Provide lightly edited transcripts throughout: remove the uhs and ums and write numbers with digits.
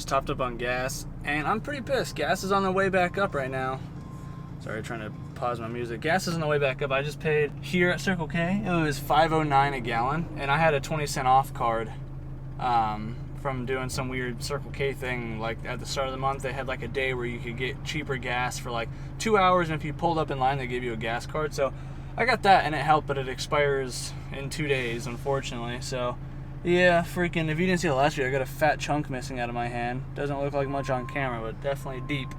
just topped up on gas, and I'm pretty pissed. Gas is on the way back up right now. Sorry, trying to pause my music. Gas is on the way back up. I just paid here at Circle K. It was $5.09 a gallon, and I had a 20-cent off card from doing some weird Circle K thing. Like at the start of the month, they had like a day where you could get cheaper gas for like 2 hours, and if you pulled up in line, they gave you a gas card. So I got that, and it helped, but it expires in 2 days, unfortunately. So yeah, freaking, if you didn't see it last year, I got a fat chunk missing out of my hand. Doesn't look like much on camera, but definitely deep.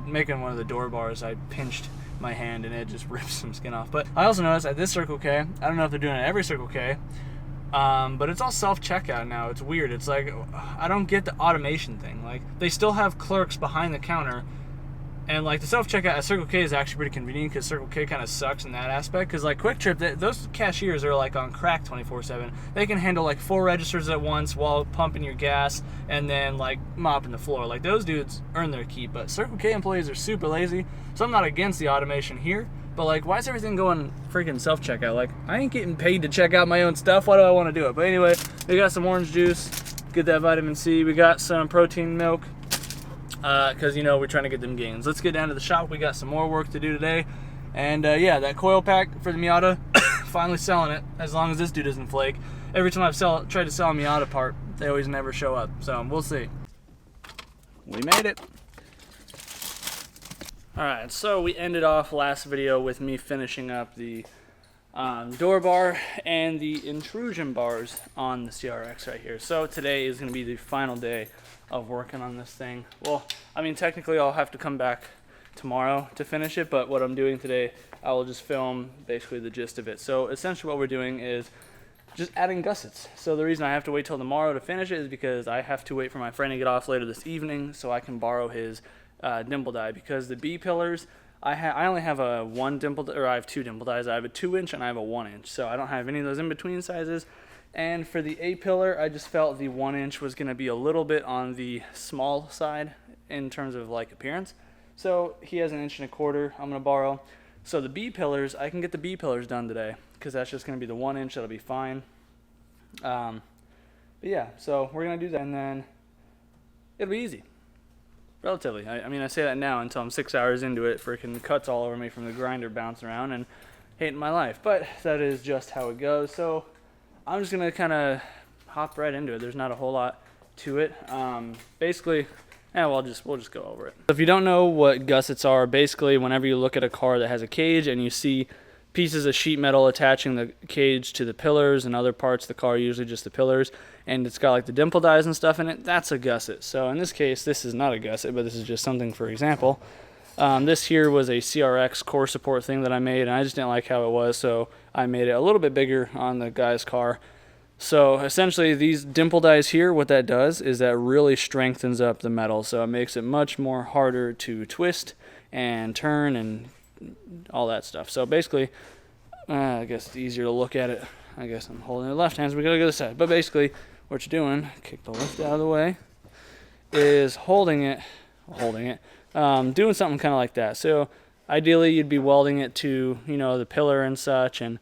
Making one of the door bars, I pinched my hand and it just ripped some skin off. But I also noticed at this Circle K, I don't know if they're doing it at every Circle K, but it's all self-checkout now. It's weird. It's like, I don't get the automation thing. Like, they still have clerks behind the counter, and like the self-checkout at Circle K is actually pretty convenient because Circle K kind of sucks in that aspect. Because like Quick Trip, those cashiers are like on crack 24/7. They can handle like 4 registers at once while pumping your gas and then like mopping the floor. Like, those dudes earn their keep. But Circle K employees are super lazy. So I'm not against the automation here. But like, why is everything going freaking self-checkout? Like, I ain't getting paid to check out my own stuff. Why do I want to do it? But anyway, we got some orange juice. Get that vitamin C. We got some protein milk. Because, you know, we're trying to get them gains. Let's get down to the shop. We got some more work to do today. And, yeah, that coil pack for the Miata, finally selling it, as long as this dude doesn't flake. Every time I've tried to sell a Miata part, they always never show up. So, we'll see. We made it. Alright, so we ended off last video with me finishing up the door bar and the intrusion bars on the CRX right here. So, today is going to be the final day of working on this thing. Well, I mean, technically I'll have to come back tomorrow to finish it, but what I'm doing today, I will just film basically the gist of it. So essentially what we're doing is just adding gussets. So the reason I have to wait till tomorrow to finish it is because I have to wait for my friend to get off later this evening so I can borrow his dimple die, because the B pillars, I only have a I have 2 dimple dies. I have a 2-inch and I have a 1-inch, so I don't have any of those in between sizes. And for the A pillar, I just felt the 1-inch was going to be a little bit on the small side in terms of like appearance. So he has 1.25 inches I'm going to borrow. So the B pillars, I can get the B pillars done today because that's just going to be the 1-inch. That'll be fine. But yeah, so we're going to do that, and then it'll be easy. Relatively. I mean, I say that now until I'm 6 hours into it. Freaking cuts all over me from the grinder bouncing around and hating my life. But that is just how it goes. So I'm just going to kind of hop right into it. There's not a whole lot to it. Basically, we'll just go over it. If you don't know what gussets are, basically whenever you look at a car that has a cage and you see pieces of sheet metal attaching the cage to the pillars and other parts of the car, usually just the pillars, and it's got like the dimple dies and stuff in it, that's a gusset. So in this case, this is not a gusset, but this is just something for example. This here was a CRX core support thing that I made, and I just didn't like how it was, so I made it a little bit bigger on the guy's car. So essentially these dimple dies here, what that does is that really strengthens up the metal, so it makes it much more harder to twist and turn and all that stuff. So basically, I guess it's easier to look at it. I guess I'm holding it left hand, so we gotta go this side. But basically, what you're doing, kick the lift out of the way, is holding it, doing something kind of like that. So ideally, you'd be welding it to, you know, the pillar and such, and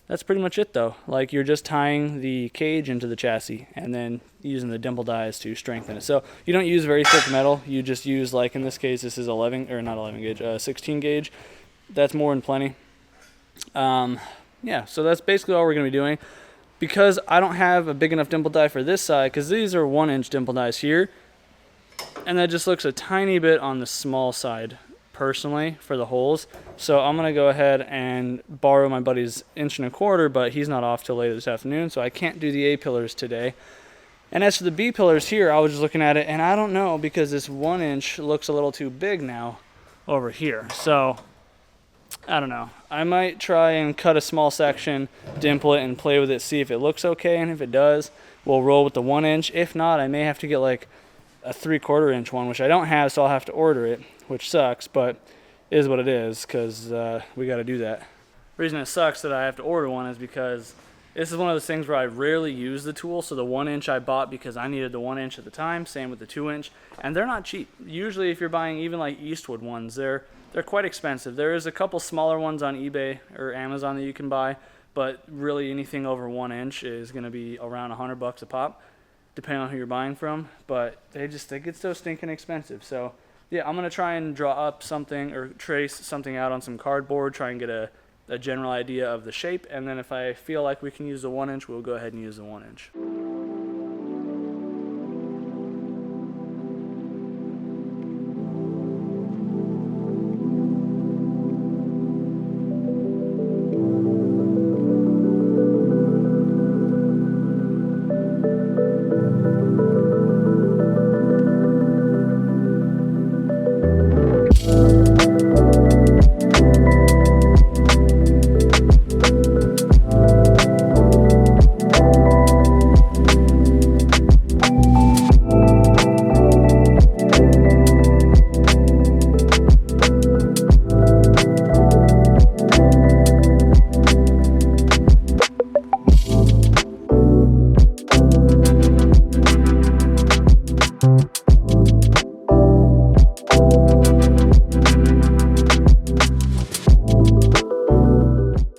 that's pretty much it though. Like, you're just tying the cage into the chassis and then using the dimple dies to strengthen it. So you don't use very thick metal. You just use, like in this case, this is 16 gauge. That's more than plenty. Yeah, so that's basically all we're going to be doing. Because I don't have a big enough dimple die for this side, because these are 1-inch dimple dies here, and that just looks a tiny bit on the small side personally for the holes. So I'm going to go ahead and borrow my buddy's 1.25 inches, but he's not off till later this afternoon, so I can't do the A pillars today. And as for the B pillars here, I was just looking at it, and I don't know, because this 1-inch looks a little too big now over here. So I don't know. I might try and cut a small section, dimple it, and play with it, see if it looks okay, and if it does, we'll roll with the 1-inch. If not, I may have to get like a 3/4 inch one, which I don't have, so I'll have to order it, which sucks, but it is what it is, because we got to do that. The reason it sucks that I have to order one is because this is one of those things where I rarely use the tool. So the 1-inch I bought because I needed the 1-inch at the time, same with the 2-inch, and they're not cheap. Usually if you're buying even like Eastwood ones, they're quite expensive. There is a couple smaller ones on eBay or Amazon that you can buy, but really anything over 1-inch is going to be around $100 a pop. depending on who you're buying from, but they get so stinking expensive. So yeah, I'm gonna try and draw up something or trace something out on some cardboard, try and get a general idea of the shape, and then if I feel like we can use the 1-inch, we'll go ahead and use the 1-inch.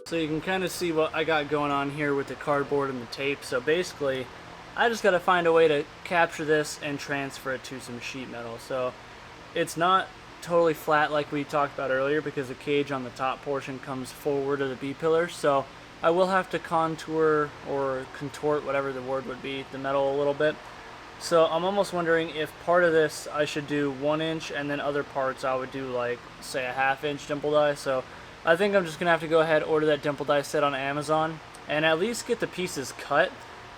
So you can kind of see what I got going on here with the cardboard and the tape. So basically, I just got to find a way to capture this and transfer it to some sheet metal. So it's not totally flat like we talked about earlier because the cage on the top portion comes forward of the B-pillar. So I will have to contour or contort, whatever the word would be, the metal a little bit. So I'm almost wondering if part of this I should do 1-inch and then other parts I would do like, say, a 1/2-inch dimple die. So I think I'm just gonna have to go ahead, order that dimple die set on Amazon and at least get the pieces cut,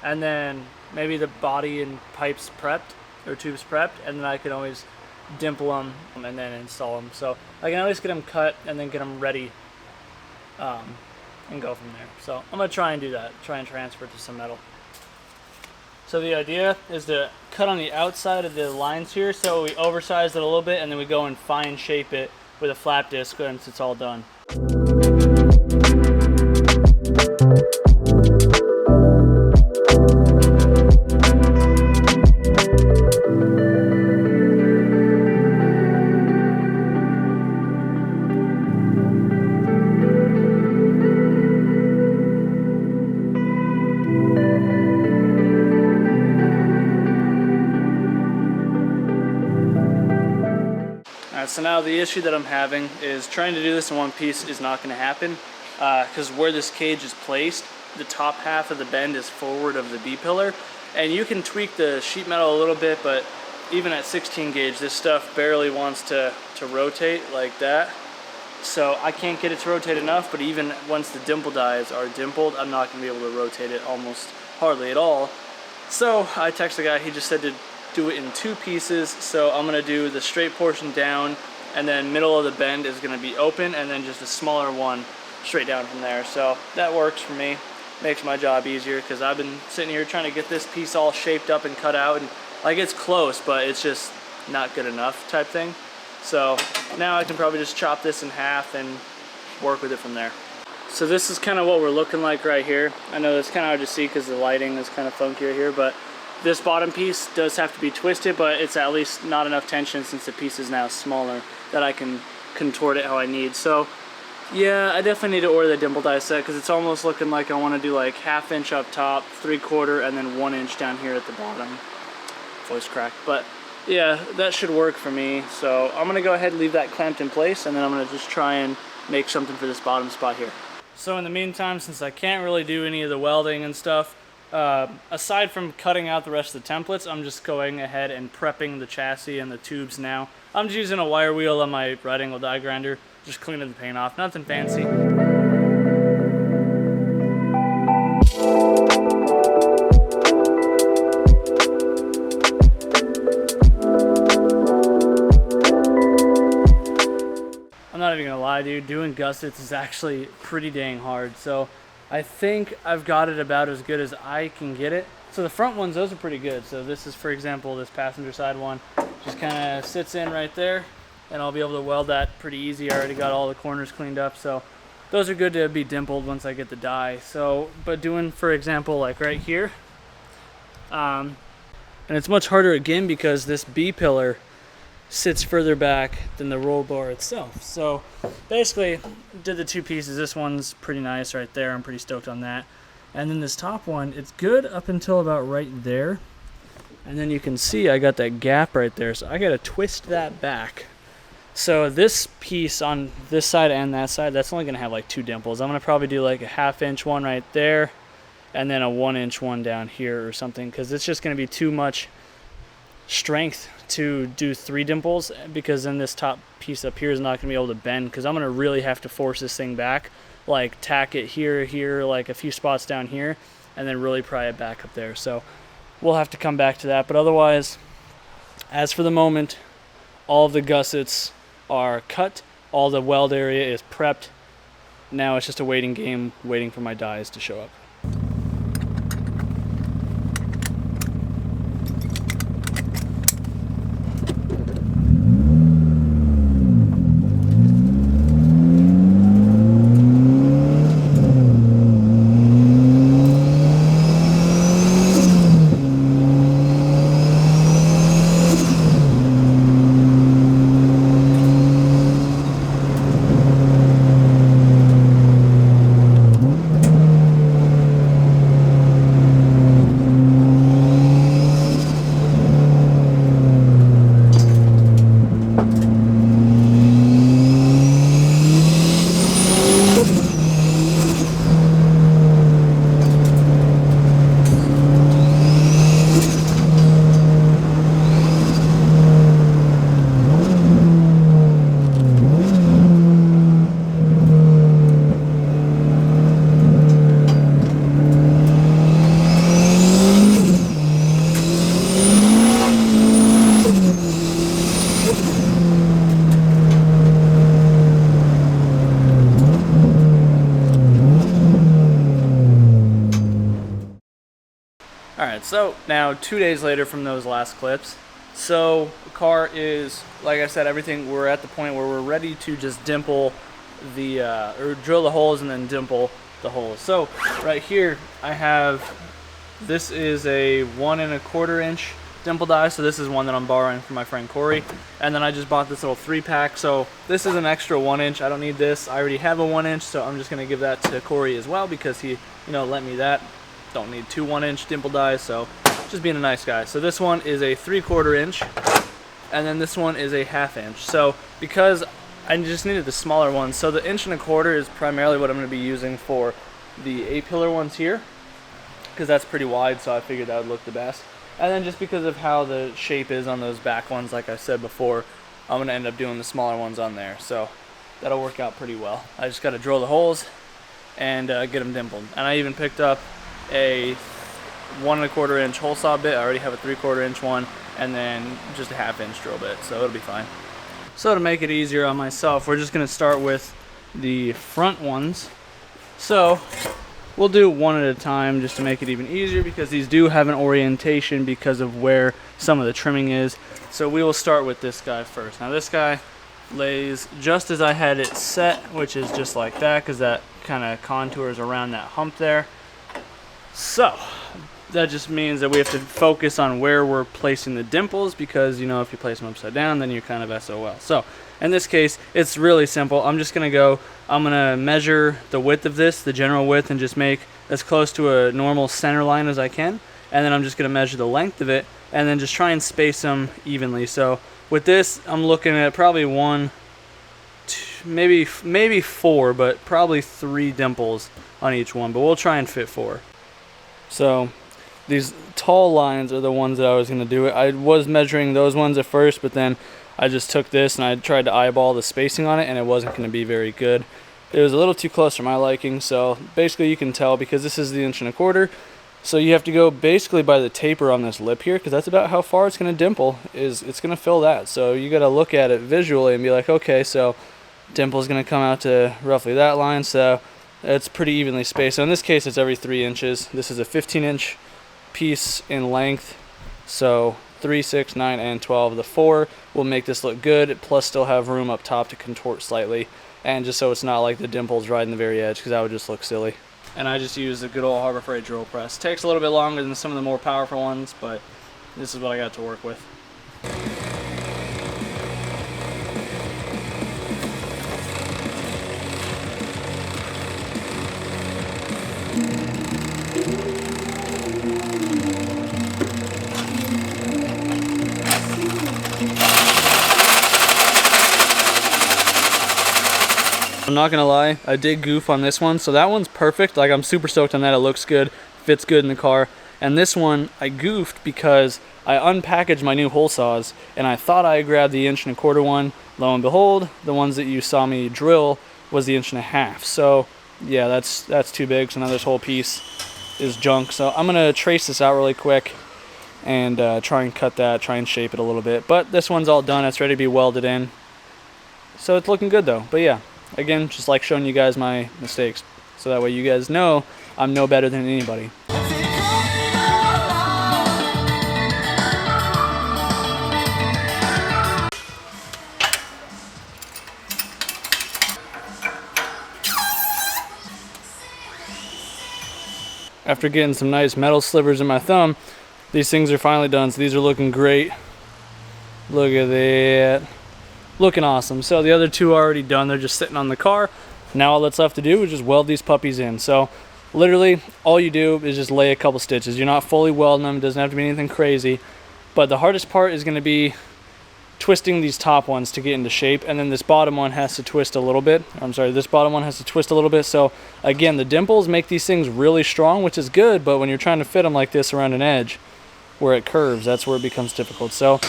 and then maybe the body and pipes prepped or tubes prepped, and then I can always dimple them and then install them. So I can at least get them cut and then get them ready and go from there. So I'm gonna try and do that, try and transfer it to some metal. So the idea is to cut on the outside of the lines here, so we oversize it a little bit and then we go and fine shape it with a flap disc once it's all done. So now the issue that I'm having is trying to do this in one piece is not going to happen because where this cage is placed, the top half of the bend is forward of the B-pillar, and you can tweak the sheet metal a little bit, but even at 16 gauge this stuff barely wants to rotate like that. So I can't get it to rotate enough, but even once the dimple dies are dimpled, I'm not going to be able to rotate it almost hardly at all. So I texted the guy, he just said to do it in 2 pieces. So I'm going to do the straight portion down, and then middle of the bend is going to be open, and then just a smaller one straight down from there. So that works for me, makes my job easier, because I've been sitting here trying to get this piece all shaped up and cut out, and like it's close, but it's just not good enough type thing. So now I can probably just chop this in half and work with it from there. So this is kind of what we're looking like right here. I know it's kind of hard to see because the lighting is kind of funkier here, but this bottom piece does have to be twisted, but it's at least not enough tension since the piece is now smaller that I can contort it how I need. So yeah, I definitely need to order the dimple die set because it's almost looking like I want to do like 1/2 inch up top, 3/4, and then 1 inch down here at the bottom. Voice crack. But yeah, that should work for me. So I'm gonna go ahead and leave that clamped in place, and then I'm gonna just try and make something for this bottom spot here. So in the meantime, since I can't really do any of the welding and stuff, aside from cutting out the rest of the templates, I'm just going ahead and prepping the chassis and the tubes now. I'm just using a wire wheel on my right angle die grinder, just cleaning the paint off, nothing fancy. I'm not even gonna lie, dude, doing gussets is actually pretty dang hard. So I think I've got it about as good as I can get it. So the front ones, those are pretty good. So this is, for example, this passenger side one, just kind of sits in right there, and I'll be able to weld that pretty easy. I already got all the corners cleaned up, so those are good to be dimpled once I get the die. So, but doing, for example, like right here, and it's much harder again because this B-pillar sits further back than the roll bar itself. So basically did the 2 pieces. This one's pretty nice right there. I'm pretty stoked on that. And then this top one, it's good up until about right there. And then you can see I got that gap right there, so I gotta twist that back. So this piece on this side and that side, that's only gonna have like 2 dimples. I'm gonna probably do like a 1/2 inch one right there, and then a 1 inch one down here or something, because it's just gonna be too much strength to do 3 dimples, because then this top piece up here is not gonna be able to bend, because I'm gonna really have to force this thing back, like tack it here, like a few spots down here, and then really pry it back up there. So we'll have to come back to that, but otherwise, as for the moment, all of the gussets are cut, all the weld area is prepped. Now it's just a waiting game, waiting for my dies to show up. Alright, so now 2 days later from those last clips, so the car is, like I said, everything, we're at the point where we're ready to just dimple the, or drill the holes and then dimple the holes. So right here I have, this is a 1 1/4 inch dimple die, so this is one that I'm borrowing from my friend Corey, and then I just bought this little 3-pack, so this is an extra 1 inch. I don't need this, I already have a 1 inch, so I'm just going to give that to Corey as well, because he, lent me that. Don't need 2 1 inch dimple dies, so just being a nice guy. So this one is a 3/4 inch, and then this one is a 1/2 inch. So because I just needed the smaller ones, so the 1 1/4 inch is primarily what I'm going to be using for the 8-pillar ones here, because that's pretty wide, so I figured that would look the best. And then just because of how the shape is on those back ones, like I said before, I'm going to end up doing the smaller ones on there. So that'll work out pretty well. I just got to drill the holes and get them dimpled. And I even picked up a 1 1/4 inch hole saw bit. I already have a 3/4 inch one, and then just a 1/2 inch drill bit, so it'll be fine. So to make it easier on myself, we're just going to start with the front ones. So we'll do one at a time just to make it even easier, because these do have an orientation because of where some of the trimming is. So we will start with this guy first. Now this guy lays just as I had it set, which is just like that, because that kind of contours around that hump there. So that just means that we have to focus on where we're placing the dimples, because if you place them upside down, then you're kind of SOL. So in this case, it's really simple. I'm gonna measure the width of this, the general width, and just make as close to a normal center line as I can, and then I'm just gonna measure the length of it, and then just try and space them evenly. So with this, I'm looking at probably 1, 2, maybe 4, but probably 3 dimples on each one, but we'll try and fit 4. So these tall lines are the ones that I was going to do. I was measuring those ones at first, but then I just took this and I tried to eyeball the spacing on it, and it wasn't going to be very good. It was a little too close for my liking, so basically you can tell, because this is the 1 1/4, so you have to go basically by the taper on this lip here, because that's about how far it's going to dimple. It's going to fill that. So you got to look at it visually and be like, okay, so dimple is going to come out to roughly that line, so it's pretty evenly spaced. So in this case, it's every 3 inches. This is a 15-inch piece in length, so 3, 6, 9, and 12. The 4 will make this look good, plus still have room up top to contort slightly, and just so it's not like the dimples right in the very edge, because that would just look silly. And I just use the good old Harbor Freight drill press. Takes a little bit longer than some of the more powerful ones, but this is what I got to work with. I'm not gonna lie, I did goof on this one, so that one's perfect. Like, I'm super stoked on that. It looks good, fits good in the car. And this one, I goofed because I unpackaged my new hole saws, and I thought I grabbed the 1¼ one. Lo and behold, the ones that you saw me drill was the 1½. So yeah, that's too big. So now this whole piece is junk. So I'm gonna trace this out really quick and try and cut that, try and shape it a little bit. But this one's all done. It's ready to be welded in. So it's looking good though. But yeah, again, just like showing you guys my mistakes, so that way you guys know I'm no better than anybody. After getting some nice metal slivers in my thumb, these things are finally done. So these are looking great. Look at that. Looking awesome. So the other two are already done. They're just sitting on the car. Now all that's left to do is just weld these puppies in. So literally all you do is just lay a couple stitches. You're not fully welding them. It doesn't have to be anything crazy. But the hardest part is going to be twisting these top ones to get into shape, and then this bottom one has to twist a little bit. I'm sorry, this bottom one has to twist a little bit. So again, the dimples make these things really strong, which is good, but when you're trying to fit them like this around an edge where it curves, that's where it becomes difficult. So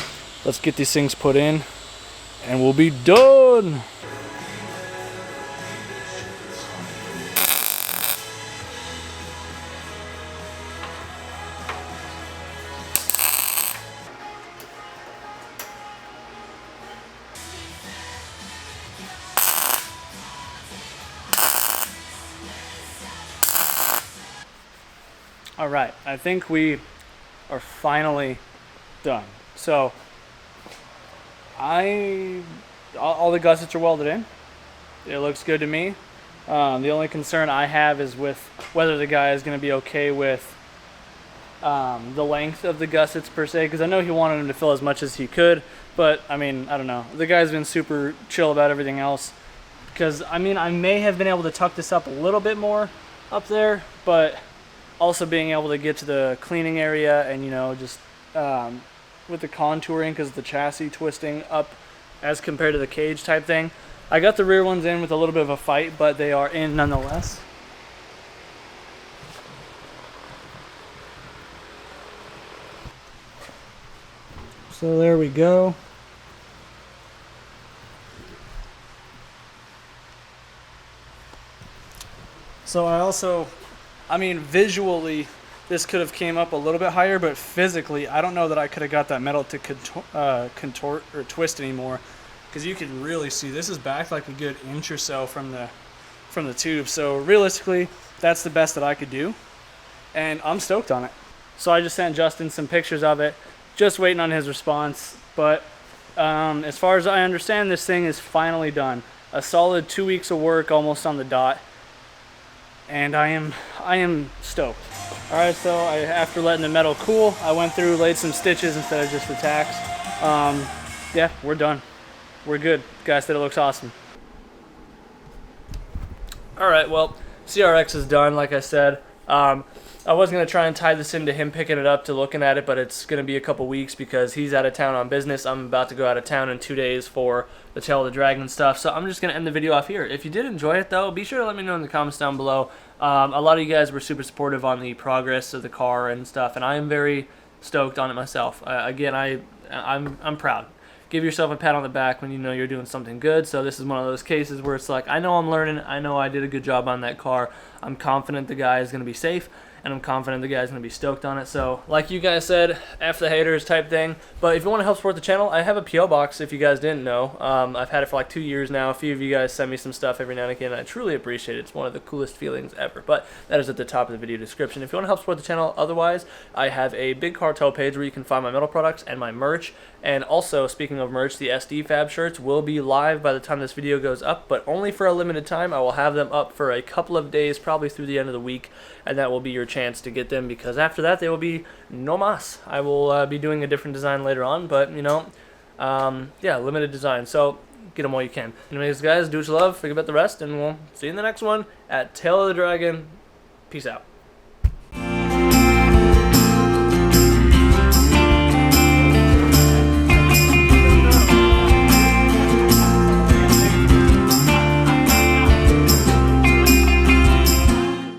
let's get these things put in and we'll be done. All right, I think we are finally done. So all the gussets are welded in. It looks good to me. The only concern I have is with whether the guy is going to be okay with the length of the gussets per se, because I know he wanted him to fill as much as he could, but I mean, I don't know. The guy's been super chill about everything else, because I mean, I may have been able to tuck this up a little bit more up there, but also being able to get to the cleaning area and, you know, just with the contouring, because the chassis twisting up as compared to the cage type thing. I got the rear ones in with a little bit of a fight, but they are in nonetheless. So there we go. So I mean, visually, this could have came up a little bit higher, but physically, I don't know that I could have got that metal to contort or twist anymore, because you can really see this is back like a good inch or so from the tube. So realistically, that's the best that I could do, and I'm stoked on it. So I just sent Justin some pictures of it, just waiting on his response. But as far as I understand, this thing is finally done. A solid 2 weeks of work, almost on the dot. And I am stoked. All right, so after letting the metal cool, I went through, laid some stitches instead of just the tacks. Yeah, we're done. We're good. The guy said it looks awesome. All right, well, CRX is done, like I said. I was going to try and tie this into him picking it up to looking at it, but it's going to be a couple weeks because he's out of town on business. I'm about to go out of town in 2 days for the Tail of the Dragon stuff, so I'm just going to end the video off here. If you did enjoy it, though, be sure to let me know in the comments down below. A lot of you guys were super supportive on the progress of the car and stuff, and I am very stoked on it myself. Again, I'm proud. Give yourself a pat on the back when you know you're doing something good. So this is one of those cases where it's like, I know I'm learning. I know I did a good job on that car. I'm confident the guy is going to be safe, and I'm confident the guy's going to be stoked on it. So like you guys said, F the haters type thing. But if you want to help support the channel, I have a P.O. box if you guys didn't know. I've had it for like 2 years now. A few of you guys send me some stuff every now and again. I truly appreciate it. It's one of the coolest feelings ever. But that is at the top of the video description. If you want to help support the channel, otherwise, I have a big car tow page where you can find my metal products and my merch. And also, speaking of merch, the SD Fab shirts will be live by the time this video goes up, but only for a limited time. I will have them up for a couple of days, probably through the end of the week, and that will be your chance to get them, because after that, they will be no mas. I will be doing a different design later on, but, you know, yeah, limited design, so get them while you can. Anyways, guys, do what you love, forget about the rest, and we'll see you in the next one at Tail of the Dragon. Peace out.